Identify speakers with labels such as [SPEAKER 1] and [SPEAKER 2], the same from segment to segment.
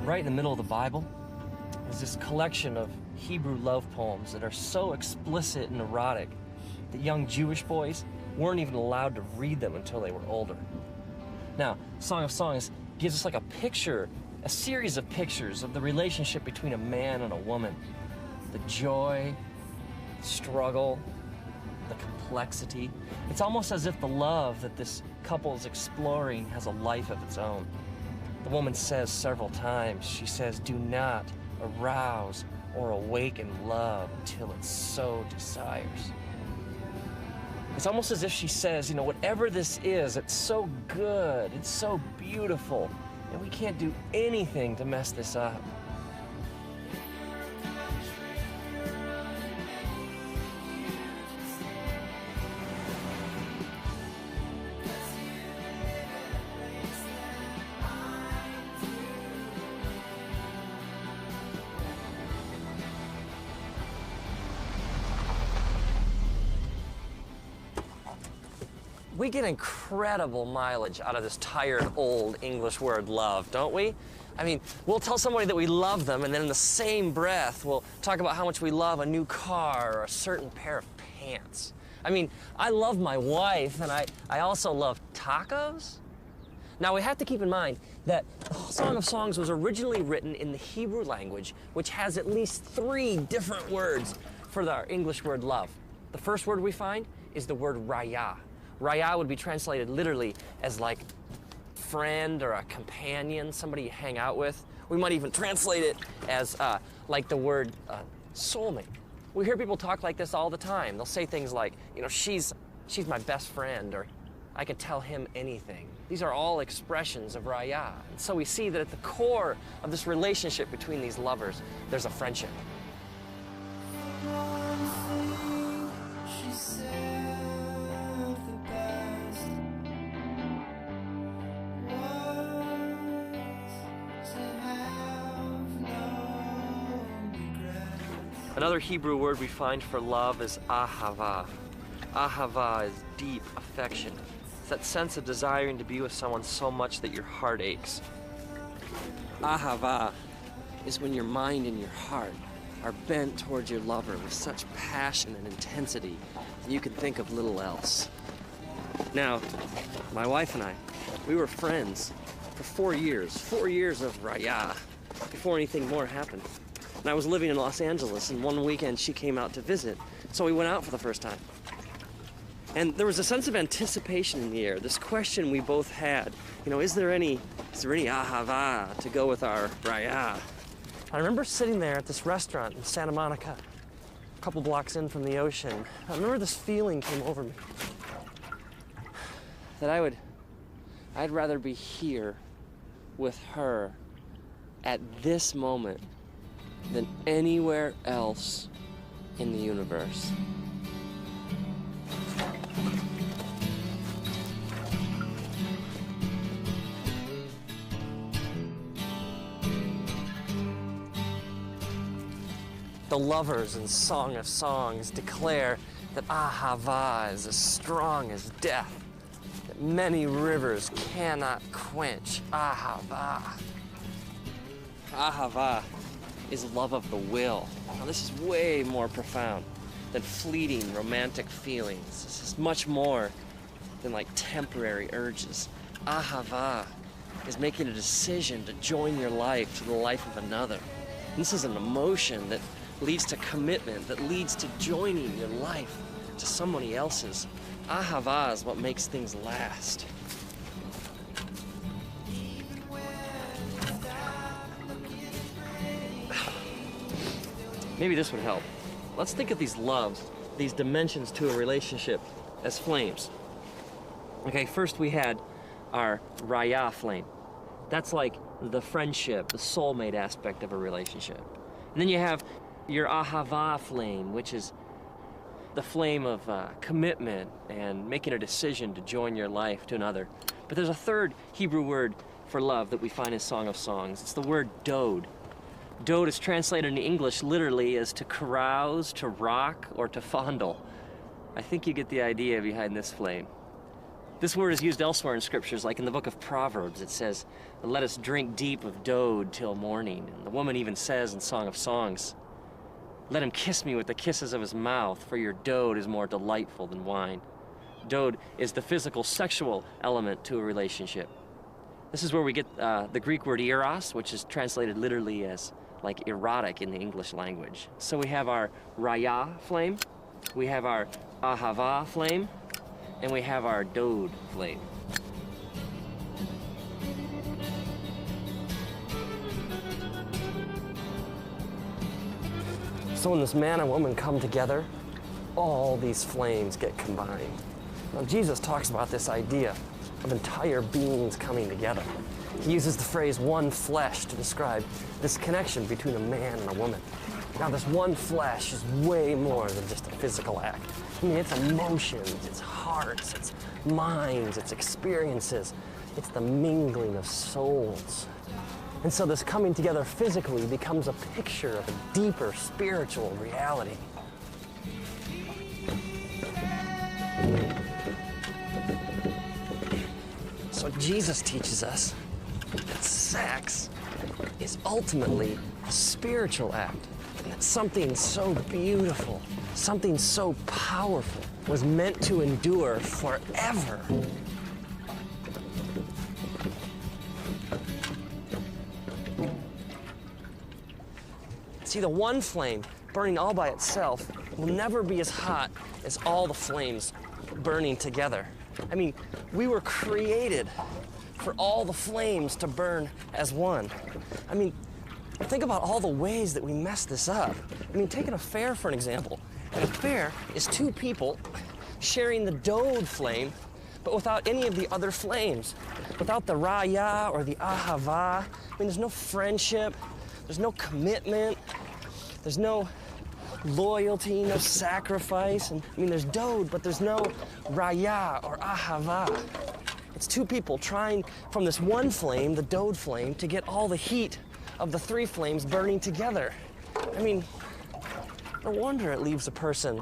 [SPEAKER 1] Right in the middle of the Bible is this collection of Hebrew love poems that are so explicit and erotic that young Jewish boys weren't even allowed to read them until they were older. Now, Song of Songs gives us like a picture, a series of pictures of the relationship between a man and a woman. The joy, struggle, the complexity. It's almost as if the love that this couple is exploring has a life of its own. The woman says several times, she says, "Do not arouse or awaken love until it so desires." It's almost as if she says, whatever this is, it's so good, it's so beautiful, and we can't do anything to mess this up. We get incredible mileage out of this tired old English word love, don't we? I mean, we'll tell somebody that we love them, and then in the same breath, we'll talk about how much we love a new car or a certain pair of pants. I mean, I love my wife, and I also love tacos. Now, we have to keep in mind that Song of Songs was originally written in the Hebrew language, which has at least 3 different words for our English word love. The first word we find is the word raya. Raya would be translated literally as like friend or a companion, somebody you hang out with. We might even translate it as like the word soulmate. We hear people talk like this all the time. They'll say things like, she's my best friend, or I could tell him anything. These are all expressions of raya. And so we see that at the core of this relationship between these lovers, there's a friendship. Another Hebrew word we find for love is ahava. Ahava is deep affection. It's that sense of desiring to be with someone so much that your heart aches. Ahava is when your mind and your heart are bent towards your lover with such passion and intensity that you can think of little else. Now, my wife and I, we were friends for 4 years. 4 years of raya before anything more happened. And I was living in Los Angeles, and one weekend she came out to visit, so we went out for the first time. And there was a sense of anticipation in the air, this question we both had, is there any ahava to go with our raya? I remember sitting there at this restaurant in Santa Monica, a couple blocks in from the ocean. I remember this feeling came over me, that I'd rather be here with her at this moment than anywhere else in the universe. The lovers in Song of Songs declare that ahava is as strong as death, that many rivers cannot quench ahava. Ahava is love of the will. Now, this is way more profound than fleeting romantic feelings. This is much more than like temporary urges. Ahava is making a decision to join your life to the life of another. And this is an emotion that leads to commitment, that leads to joining your life to somebody else's. Ahava is what makes things last. Maybe this would help. Let's think of these loves, these dimensions to a relationship as flames. Okay, first we had our raya flame. That's like the friendship, the soulmate aspect of a relationship. And then you have your ahava flame, which is the flame of commitment and making a decision to join your life to another. But there's a third Hebrew word for love that we find in Song of Songs. It's the word dode. Dode is translated into English literally as to carouse, to rock, or to fondle. I think you get the idea behind this flame. This word is used elsewhere in scriptures, like in the book of Proverbs. It says, "Let us drink deep of dode till morning." And the woman even says in Song of Songs, "Let him kiss me with the kisses of his mouth, for your dode is more delightful than wine." Dode is the physical, sexual element to a relationship. This is where we get the Greek word eros, which is translated literally as like erotic in the English language. So we have our raya flame, we have our ahava flame, and we have our dode flame. So when this man and woman come together, all these flames get combined. Now Jesus talks about this idea of entire beings coming together. He uses the phrase one flesh to describe this connection between a man and a woman. Now this one flesh is way more than just a physical act. I mean, it's emotions, it's hearts, it's minds, it's experiences. It's the mingling of souls. And so this coming together physically becomes a picture of a deeper spiritual reality. So Jesus teaches us that sex is ultimately a spiritual act. And that something so beautiful, something so powerful was meant to endure forever. See, the one flame burning all by itself will never be as hot as all the flames burning together. I mean, we were created for all the flames to burn as one. I mean, think about all the ways that we mess this up. I mean, take an affair for an example. An affair is two people sharing the dode flame, but without any of the other flames. Without the raya or the ahava. I mean, there's no friendship, there's no commitment, there's no loyalty, no sacrifice. And I mean, there's dode, but there's no raya or ahava. It's two people trying from this one flame, the dode flame, to get all the heat of the three flames burning together. I mean, no wonder it leaves a person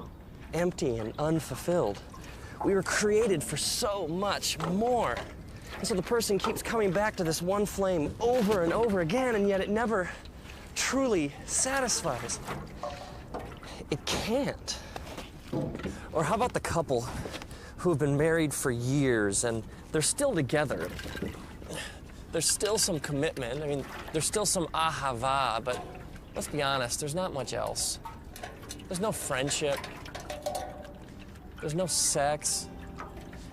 [SPEAKER 1] empty and unfulfilled. We were created for so much more. And so the person keeps coming back to this one flame over and over again, and yet it never truly satisfies. It can't. Or how about the couple who have been married for years and they're still together? There's still some commitment. I mean, there's still some ahava, but let's be honest, there's not much else. There's no friendship. There's no sex.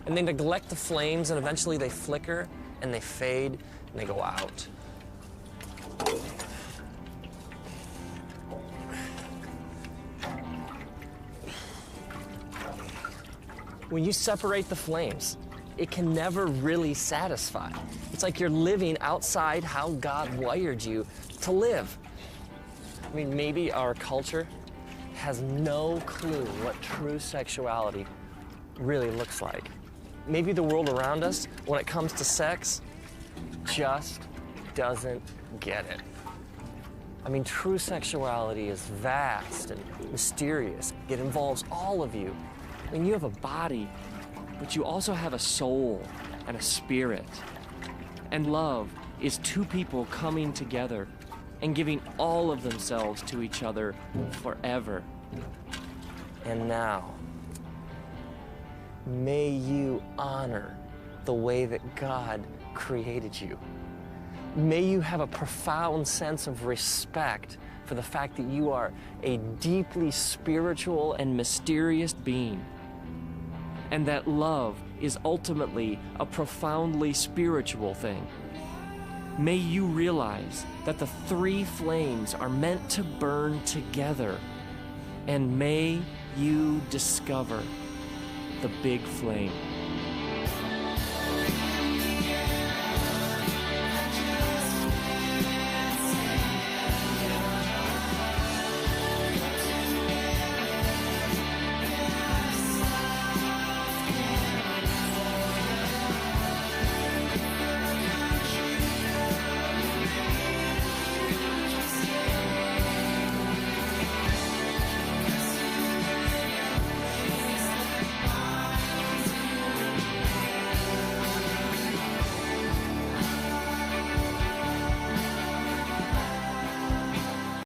[SPEAKER 1] And they neglect the flames, and eventually they flicker and they fade and they go out. When you separate the flames, it can never really satisfy. It's like you're living outside how God wired you to live. I mean, maybe our culture has no clue what true sexuality really looks like. Maybe the world around us, when it comes to sex, just doesn't get it. I mean, true sexuality is vast and mysterious. It involves all of you. I mean, you have a body, but you also have a soul and a spirit. And love is two people coming together and giving all of themselves to each other forever. And now, may you honor the way that God created you. May you have a profound sense of respect for the fact that you are a deeply spiritual and mysterious being, and that love is ultimately a profoundly spiritual thing. May you realize that the three flames are meant to burn together, and may you discover the big flame.